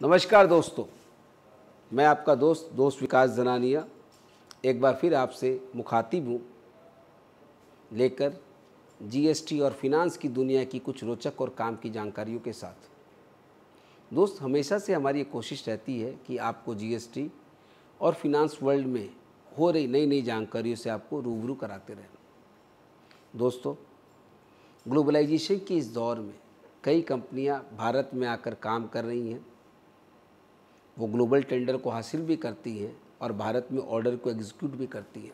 नमस्कार दोस्तों, मैं आपका दोस्त विकास जनानिया एक बार फिर आपसे मुखातिब हूँ लेकर जीएसटी और फिनांस की दुनिया की कुछ रोचक और काम की जानकारियों के साथ। दोस्त, हमेशा से हमारी ये कोशिश रहती है कि आपको जीएसटी और फिनांस वर्ल्ड में हो रही नई नई जानकारियों से आपको रूबरू कराते रहें। दोस्तों, ग्लोबलाइजेशन के इस दौर में कई कंपनियां भारत में आकर काम कर रही हैं। वो ग्लोबल टेंडर को हासिल भी करती हैं और भारत में ऑर्डर को एग्जीक्यूट भी करती हैं।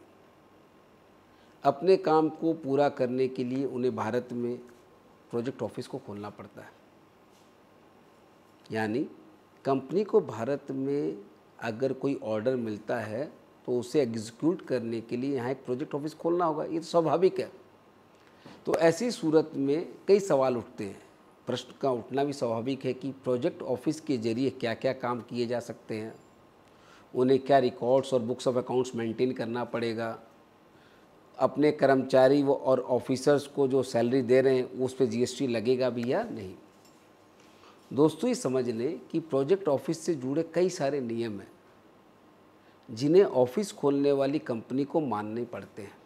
अपने काम को पूरा करने के लिए उन्हें भारत में प्रोजेक्ट ऑफिस को खोलना पड़ता है। यानी कंपनी को भारत में अगर कोई ऑर्डर मिलता है तो उसे एग्जीक्यूट करने के लिए यहाँ एक प्रोजेक्ट ऑफिस खोलना होगा। ये तो स्वाभाविक है। तो ऐसी सूरत में कई सवाल उठते हैं। प्रश्न का उठना भी स्वाभाविक है कि प्रोजेक्ट ऑफिस के जरिए क्या क्या काम किए जा सकते हैं, उन्हें क्या रिकॉर्ड्स और बुक्स ऑफ अकाउंट्स मेंटेन करना पड़ेगा, अपने कर्मचारी वो और ऑफिसर्स को जो सैलरी दे रहे हैं उस पर जीएसटी लगेगा भी या नहीं। दोस्तों, ये समझ लें कि प्रोजेक्ट ऑफिस से जुड़े कई सारे नियम हैं जिन्हें ऑफिस खोलने वाली कंपनी को मानने पड़ते हैं।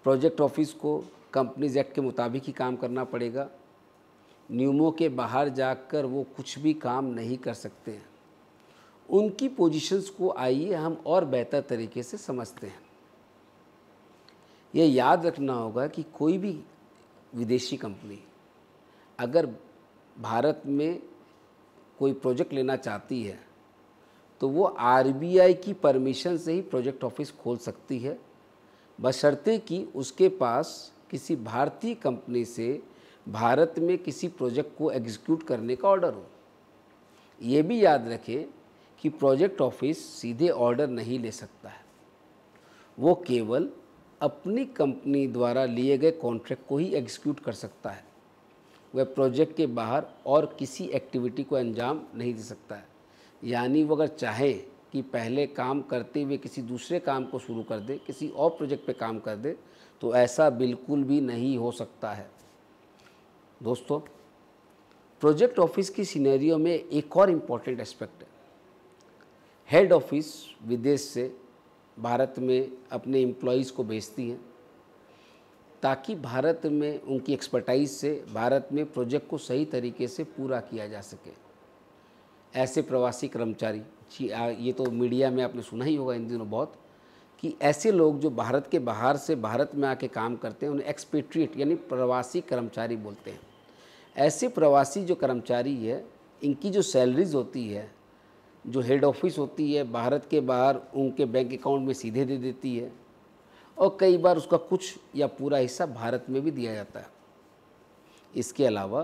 प्रोजेक्ट ऑफिस को कंपनीज एक्ट के मुताबिक ही काम करना पड़ेगा। नियमों के बाहर जाकर वो कुछ भी काम नहीं कर सकते हैं। उनकी पोजीशंस को आइए हम और बेहतर तरीके से समझते हैं। ये याद रखना होगा कि कोई भी विदेशी कंपनी अगर भारत में कोई प्रोजेक्ट लेना चाहती है तो वो आरबीआई की परमिशन से ही प्रोजेक्ट ऑफिस खोल सकती है, बशर्ते कि उसके पास किसी भारतीय कंपनी से भारत में किसी प्रोजेक्ट को एग्जीक्यूट करने का ऑर्डर हो। ये भी याद रखें कि प्रोजेक्ट ऑफिस सीधे ऑर्डर नहीं ले सकता है। वो केवल अपनी कंपनी द्वारा लिए गए कॉन्ट्रैक्ट को ही एग्जीक्यूट कर सकता है। वह प्रोजेक्ट के बाहर और किसी एक्टिविटी को अंजाम नहीं दे सकता है। यानी वो अगर चाहे कि पहले काम करते हुए किसी दूसरे काम को शुरू कर दे, किसी और प्रोजेक्ट पे काम कर दे, तो ऐसा बिल्कुल भी नहीं हो सकता है। दोस्तों, प्रोजेक्ट ऑफिस की सिनेरियो में एक और इम्पॉर्टेंट एस्पेक्ट है। हेड ऑफिस विदेश से भारत में अपने एम्प्लॉयज़ को भेजती हैं ताकि भारत में उनकी एक्सपर्टाइज से भारत में प्रोजेक्ट को सही तरीके से पूरा किया जा सके। ऐसे प्रवासी कर्मचारी, ये तो मीडिया में आपने सुना ही होगा इन दिनों बहुत, कि ऐसे लोग जो भारत के बाहर से भारत में आके काम करते हैं उन्हें एक्सपेट्रिएट यानी प्रवासी कर्मचारी बोलते हैं। ऐसे प्रवासी जो कर्मचारी है, इनकी जो सैलरीज होती है, जो हेड ऑफिस होती है भारत के बाहर उनके बैंक अकाउंट में सीधे दे देती है और कई बार उसका कुछ या पूरा हिस्सा भारत में भी दिया जाता है। इसके अलावा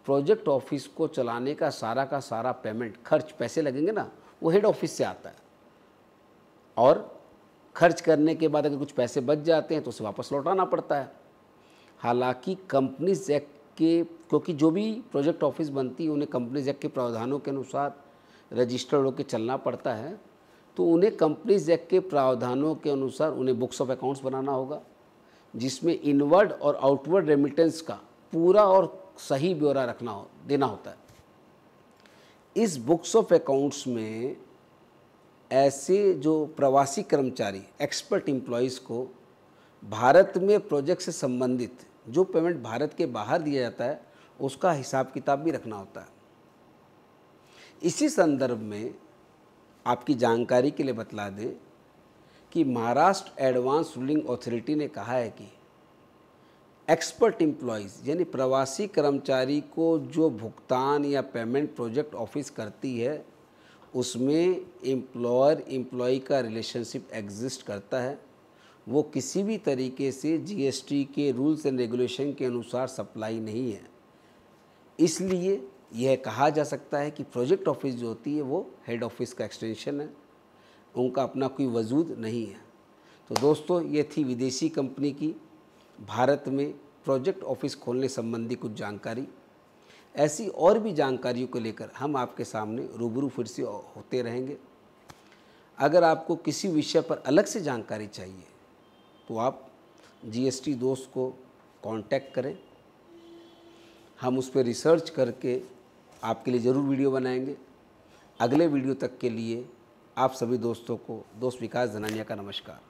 प्रोजेक्ट ऑफिस को चलाने का सारा पेमेंट, खर्च, पैसे लगेंगे ना, वो हेड ऑफिस से आता है और खर्च करने के बाद अगर कुछ पैसे बच जाते हैं तो उसे वापस लौटाना पड़ता है। हालांकि कंपनीज एक्ट के, क्योंकि जो भी प्रोजेक्ट ऑफिस बनती है उन्हें कंपनीज एक्ट के प्रावधानों के अनुसार रजिस्टर्ड होकर चलना पड़ता है, तो उन्हें कंपनीज एक्ट के प्रावधानों के अनुसार उन्हें बुक्स ऑफ अकाउंट्स बनाना होगा जिसमें इनवर्ड और आउटवर्ड रेमिटेंस का पूरा और सही ब्यौरा देना होता है। इस बुक्स ऑफ अकाउंट्स में ऐसे जो प्रवासी कर्मचारी, एक्सपर्ट एम्प्लॉयज़ को भारत में प्रोजेक्ट से संबंधित जो पेमेंट भारत के बाहर दिया जाता है उसका हिसाब किताब भी रखना होता है। इसी संदर्भ में आपकी जानकारी के लिए बतला दें कि महाराष्ट्र एडवांस रूलिंग अथॉरिटी ने कहा है कि एक्सपर्ट एम्प्लॉयज़ यानी प्रवासी कर्मचारी को जो भुगतान या पेमेंट प्रोजेक्ट ऑफिस करती है उसमें एम्प्लॉयर एम्प्लॉई का रिलेशनशिप एग्जिस्ट करता है। वो किसी भी तरीके से जीएसटी के रूल्स एंड रेगुलेशन के अनुसार सप्लाई नहीं है। इसलिए यह कहा जा सकता है कि प्रोजेक्ट ऑफिस जो होती है वो हेड ऑफिस का एक्सटेंशन है, उनका अपना कोई वजूद नहीं है। तो दोस्तों, ये थी विदेशी कंपनी की भारत में प्रोजेक्ट ऑफिस खोलने संबंधी कुछ जानकारी। ऐसी और भी जानकारियों को लेकर हम आपके सामने रूबरू फिर से होते रहेंगे। अगर आपको किसी विषय पर अलग से जानकारी चाहिए तो आप जीएसटी दोस्त को कांटेक्ट करें। हम उस पर रिसर्च करके आपके लिए ज़रूर वीडियो बनाएंगे। अगले वीडियो तक के लिए आप सभी दोस्तों को दोस्त विकास धनानिया का नमस्कार।